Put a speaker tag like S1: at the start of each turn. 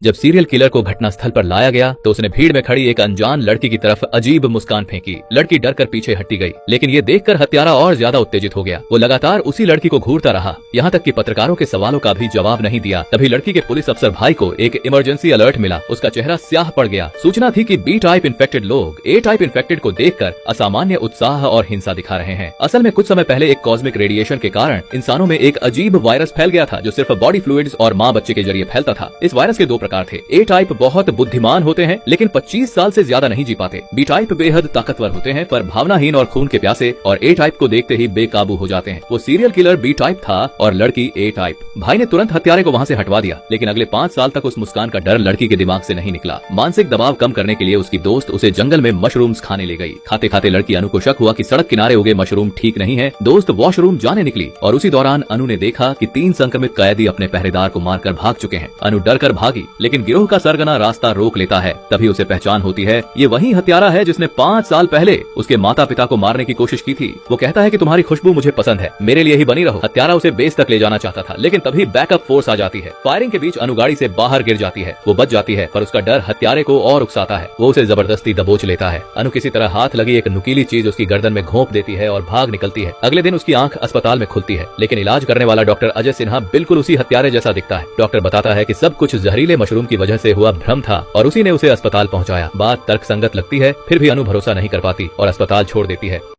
S1: जब serial killer को घटनास्थल पर लाया गया तो उसने भीड़ में खड़ी एक अनजान लड़की की तरफ अजीब मुस्कान फेंकी। लड़की डरकर पीछे हटती गई, लेकिन ये देखकर हत्यारा और ज्यादा उत्तेजित हो गया। वो लगातार उसी लड़की को घूरता रहा, यहाँ तक कि पत्रकारों के सवालों का भी जवाब नहीं दिया। तभी लड़की के पुलिस अफसर भाई को एक इमरजेंसी अलर्ट मिला। उसका चेहरा स्याह पड़ गया। सूचना थी कि बी टाइप इन्फेक्टेड लोग ए टाइप इन्फेक्टेड को देखकर असामान्य उत्साह और हिंसा दिखा रहे हैं। असल में कुछ समय पहले एक कॉस्मिक रेडिएशन के कारण इंसानों में एक अजीब वायरस फैल गया था, जो सिर्फ बॉडी फ्लूइड्स और माँ बच्चे के जरिए फैलता था। इस वायरस के दो प्रकार थे। ए टाइप बहुत बुद्धिमान होते हैं, लेकिन 25 साल से ज्यादा नहीं जी पाते। बी टाइप बेहद ताकतवर होते हैं, पर भावनाहीन और खून के प्यासे, और ए टाइप को देखते ही बेकाबू हो जाते हैं। वो सीरियल किलर बी टाइप था और लड़की ए टाइप। भाई ने तुरंत हत्यारे को वहाँ से हटवा दिया, लेकिन अगले 5 साल तक उस मुस्कान का डर लड़की के दिमाग से नहीं निकला। मानसिक दबाव कम करने के लिए उसकी दोस्त उसे जंगल में मशरूम्स खाने ले गई। खाते खाते लड़की अनु को शक हुआ कि सड़क किनारे उगे मशरूम ठीक नहीं है। दोस्त वॉशरूम जाने निकली और उसी दौरान अनु ने देखा कि 3 संक्रमित कैदी अपने पहरेदार को मारकर भाग चुके हैं। अनु डर कर भागी, लेकिन गिरोह का सरगना रास्ता रोक लेता है। तभी उसे पहचान होती है, ये वही हत्यारा है जिसने 5 साल पहले उसके माता पिता को मारने की कोशिश की थी। वो कहता है कि तुम्हारी खुशबू मुझे पसंद है, मेरे लिए ही बनी रहो। हत्यारा उसे बेस तक ले जाना चाहता था, लेकिन तभी बैकअप फोर्स आ जाती है। फायरिंग के बीच अनु गाड़ी से बाहर गिर जाती है। वो बच जाती है, पर उसका डर हत्यारे को और उकसाता है। वो उसे जबरदस्ती दबोच लेता है। अनु किसी तरह हाथ लगी एक नुकीली चीज उसकी गर्दन में घोंप देती है और भाग निकलती है। अगले दिन उसकी आंख अस्पताल में खुलती है, लेकिन इलाज करने वाला डॉक्टर अजय सिन्हा बिल्कुल उसी हत्यारे जैसा दिखता है। डॉक्टर बताता है कि सब कुछ जहरीले मशरूम की वजह से हुआ भ्रम था और उसी ने उसे अस्पताल पहुंचाया। बात तर्कसंगत लगती है, फिर भी अनु भरोसा नहीं कर पाती और अस्पताल छोड़ देती है।